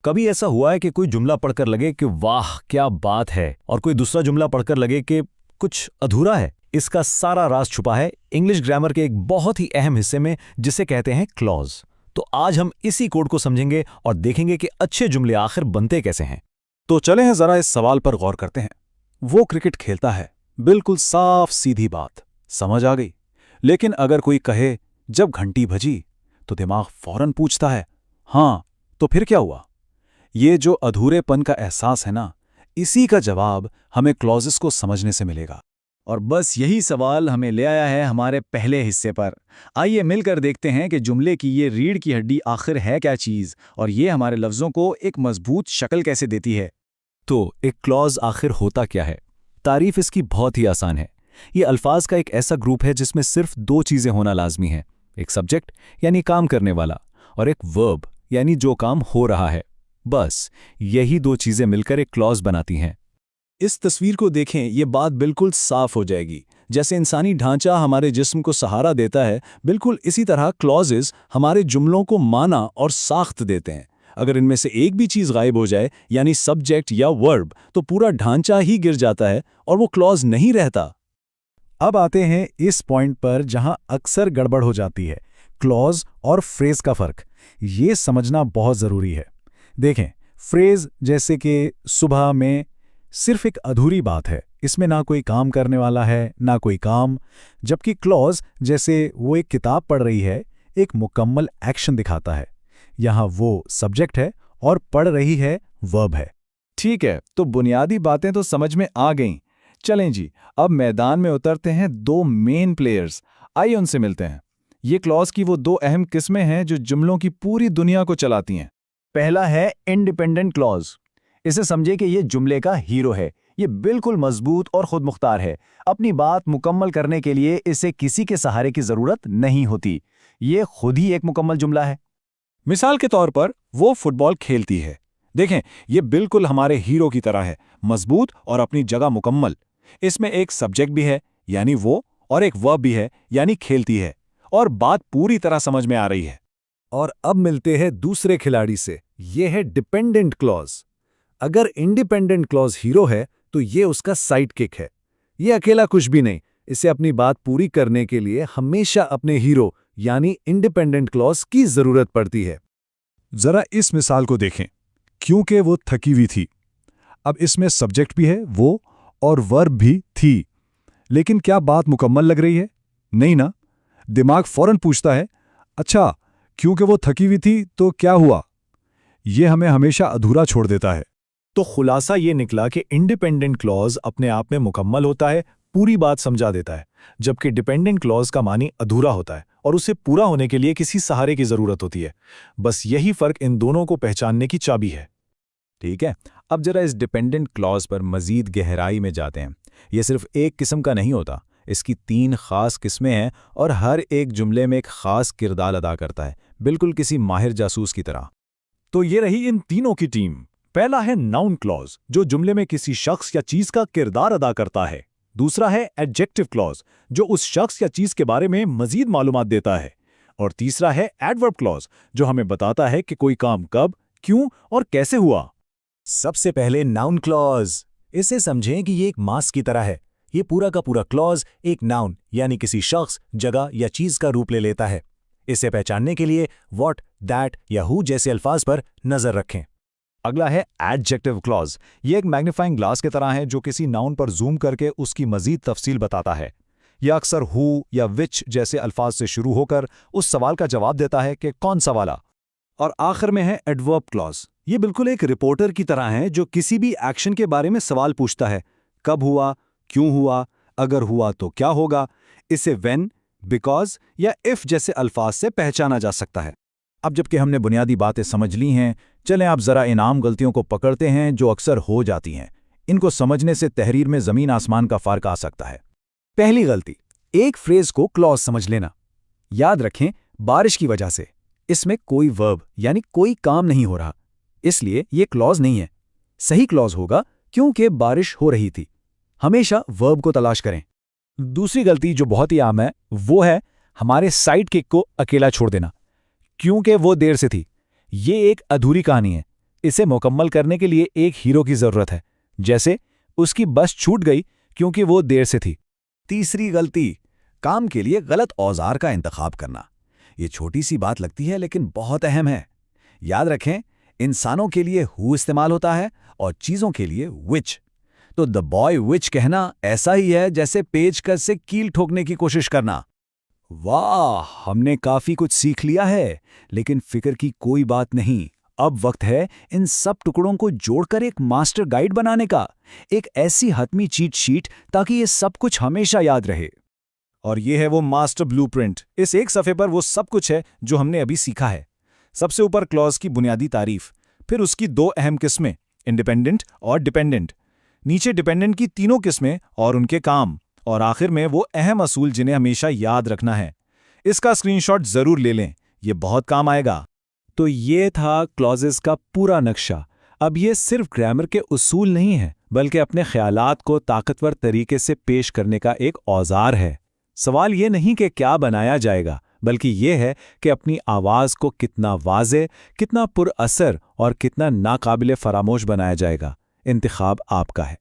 कभी ऐसा हुआ है कि कोई जुमला पढ़कर लगे कि वाह क्या बात है, और कोई दूसरा जुमला पढ़कर लगे कि कुछ अधूरा है? इसका सारा राज छुपा है इंग्लिश ग्रामर के एक बहुत ही अहम हिस्से में, जिसे कहते हैं क्लॉज। तो आज हम इसी कोड को समझेंगे और देखेंगे कि अच्छे जुमले आखिर बनते कैसे हैं। तो चले हैं जरा इस सवाल पर गौर करते हैं। वो क्रिकेट खेलता है, बिल्कुल साफ सीधी बात, समझ आ गई। लेकिन अगर कोई कहे जब घंटी बजी, तो दिमाग फौरन पूछता है हाँ तो फिर क्या हुआ। ये जो अधूरेपन का एहसास है ना, इसी का जवाब हमें क्लॉजेस को समझने से मिलेगा। और बस यही सवाल हमें ले आया है हमारे पहले हिस्से पर। आइए मिलकर देखते हैं कि जुमले की ये रीढ़ की हड्डी आखिर है क्या चीज़, और ये हमारे लफ्ज़ों को एक मजबूत शक्ल कैसे देती है। तो एक क्लॉज आखिर होता क्या है? तारीफ इसकी बहुत ही आसान है। ये अल्फाज का एक ऐसा ग्रुप है जिसमें सिर्फ दो चीज़ें होना लाजमी है, एक सब्जेक्ट यानी काम करने वाला, और एक वर्ब यानी जो काम हो रहा है। बस यही दो चीज़ें मिलकर एक क्लॉज बनाती हैं। इस तस्वीर को देखें, ये बात बिल्कुल साफ हो जाएगी। जैसे इंसानी ढांचा हमारे जिस्म को सहारा देता है, बिल्कुल इसी तरह क्लॉजेस हमारे जुमलों को माना और साख्त देते हैं। अगर इनमें से एक भी चीज़ गायब हो जाए, यानी सब्जेक्ट या वर्ब, तो पूरा ढांचा ही गिर जाता है और वो क्लॉज नहीं रहता। अब आते हैं इस पॉइंट पर जहां अक्सर गड़बड़ हो जाती है, क्लॉज और फ्रेज का फर्क। ये समझना बहुत ज़रूरी है। देखें, फ्रेज जैसे कि सुबह में सिर्फ एक अधूरी बात है, इसमें ना कोई काम करने वाला है ना कोई काम। जबकि क्लॉज जैसे वो एक किताब पढ़ रही है, एक मुकम्मल एक्शन दिखाता है। यहाँ वो सब्जेक्ट है और पढ़ रही है वर्ब है। ठीक है, तो बुनियादी बातें तो समझ में आ गईं। चलें जी, अब मैदान में उतरते हैं दो मेन प्लेयर्स। आइए उनसे मिलते हैं। ये क्लॉज की वो दो अहम किस्में हैं जो जुमलों की पूरी दुनिया को चलाती हैं। पहला है इंडिपेंडेंट क्लॉज। इसे समझे कि ये जुमले का हीरो है। ये बिल्कुल मजबूत और खुद मुख्तार है। अपनी बात मुकम्मल करने के लिए इसे किसी के सहारे की जरूरत नहीं होती। ये खुद ही एक मुकम्मल जुमला है। मिसाल के तौर पर वो फुटबॉल खेलती है। देखें, ये बिल्कुल हमारे हीरो की तरह है, मजबूत और अपनी जगह मुकम्मल। इसमें एक सब्जेक्ट भी है यानी वो, और एक वर्ब भी है यानी खेलती है, और बात पूरी तरह समझ में आ रही है। और अब मिलते हैं दूसरे खिलाड़ी से। ये है डिपेंडेंट क्लॉज। अगर इंडिपेंडेंट क्लॉज हीरो है तो ये उसका साइड किक है। ये अकेला कुछ भी नहीं, इसे अपनी बात पूरी करने के लिए हमेशा अपने हीरो यानी इंडिपेंडेंट क्लॉज की जरूरत पड़ती है। जरा इस मिसाल को देखें। क्योंकि वो थकी हुई थी, अब इसमें सब्जेक्ट भी है वो, और वर्ब भी थी। लेकिन क्या बात मुकम्मल लग रही है? नहीं ना। दिमाग फौरन पूछता है अच्छा, क्योंकि वो थकी हुई थी तो क्या हुआ। ये हमें हमेशा अधूरा छोड़ देता है। तो खुलासा ये निकला कि इंडिपेंडेंट क्लॉज अपने आप में मुकम्मल होता है, पूरी बात समझा देता है, जबकि डिपेंडेंट क्लॉज का मानी अधूरा होता है और उसे पूरा होने के लिए किसी सहारे की जरूरत होती है। बस यही फर्क इन दोनों को पहचानने की चाबी है। ठीक है, अब जरा इस डिपेंडेंट क्लॉज पर मजीद गहराई में जाते हैं। यह सिर्फ एक किस्म का नहीं होता, इसकी तीन खास किस्में हैं और हर एक जुमले में एक खास किरदार अदा करता है, बिल्कुल किसी माहिर जासूस की तरह। तो ये रही इन तीनों की टीम। पहला है नाउन क्लॉज, जो जुमले में किसी शख्स या चीज का किरदार अदा करता है। दूसरा है एडजेक्टिव क्लॉज, जो उस शख्स या चीज के बारे में मजीद मालूमात देता है। और तीसरा है एडवर्ब क्लॉज, जो हमें बताता है कि कोई काम कब, क्यों और कैसे हुआ। सबसे पहले नाउन क्लॉज। इसे समझें कि ये एक मास्क की तरह है। ये पूरा का पूरा क्लॉज एक नाउन यानी किसी शख्स, जगह या चीज का रूप ले लेता है। इसे पहचानने के लिए व्हाट, दैट या हु जैसे अल्फाज पर नजर रखें। अगला है एडजेक्टिव क्लॉज। ये एक मैग्नीफाइंग ग्लास की तरह है जो किसी नाउन पर जूम करके उसकी मजीद तफसील बताता है। यह अक्सर हु या विच जैसे अल्फाज से शुरू होकर उस सवाल का जवाब देता है कि कौन सा वाला। और आखिर में है एडवर्ब क्लॉज। ये बिल्कुल एक रिपोर्टर की तरह है जो किसी भी एक्शन के बारे में सवाल पूछता है, कब हुआ, क्यों हुआ, अगर हुआ तो क्या होगा। इसे व्हेन, बिकॉज या इफ जैसे अल्फाज से पहचाना जा सकता है। अब जबकि हमने बुनियादी बातें समझ ली हैं, चलें आप जरा इन आम गलतियों को पकड़ते हैं जो अक्सर हो जाती हैं। इनको समझने से तहरीर में जमीन आसमान का फर्क आ सकता है। पहली गलती, एक फ्रेज को क्लॉज समझ लेना। याद रखें, बारिश की वजह से इसमें कोई वर्ब यानी कोई काम नहीं हो रहा, इसलिए ये क्लॉज नहीं है। सही क्लॉज होगा क्योंकि बारिश हो रही थी। हमेशा वर्ब को तलाश करें। दूसरी गलती जो बहुत ही आम है वो है हमारे साइड किक को अकेला छोड़ देना। क्योंकि वो देर से थी, ये एक अधूरी कहानी है। इसे मुकम्मल करने के लिए एक हीरो की जरूरत है, जैसे उसकी बस छूट गई क्योंकि वो देर से थी। तीसरी गलती, काम के लिए गलत औजार का इंतखाब करना। ये छोटी सी बात लगती है लेकिन बहुत अहम है। याद रखें, इंसानों के लिए हु इस्तेमाल होता है और चीजों के लिए विच। तो द बॉय विच कहना ऐसा ही है जैसे पेचकस से कील ठोकने की कोशिश करना। वाह, हमने काफी कुछ सीख लिया है, लेकिन फिक्र की कोई बात नहीं। अब वक्त है इन सब टुकड़ों को जोड़कर एक मास्टर गाइड बनाने का, एक ऐसी हतमी चीट शीट ताकि ये सब कुछ हमेशा याद रहे। और ये है वो मास्टर ब्लूप्रिंट। इस एक सफ़े पर वो सब कुछ है जो हमने अभी सीखा है। सबसे ऊपर क्लॉज की बुनियादी तारीफ, फिर उसकी दो अहम किस्में, इंडिपेंडेंट और डिपेंडेंट। नीचे डिपेंडेंट की तीनों किस्में और उनके काम, और आखिर में वो अहम असूल जिन्हें हमेशा याद रखना है। इसका स्क्रीनशॉट जरूर ले लें, ये बहुत काम आएगा। तो ये था क्लॉजेस का पूरा नक्शा। अब ये सिर्फ ग्रामर के उसूल नहीं है, बल्कि अपने ख्यालात को ताकतवर तरीके से पेश करने का एक औजार है। सवाल ये नहीं कि क्या बनाया जाएगा, बल्कि ये है कि अपनी आवाज़ को कितना वाज़े, कितना पुरअसर और कितना नाकाबिले फरामोश बनाया जाएगा। इंतखाब आपका है।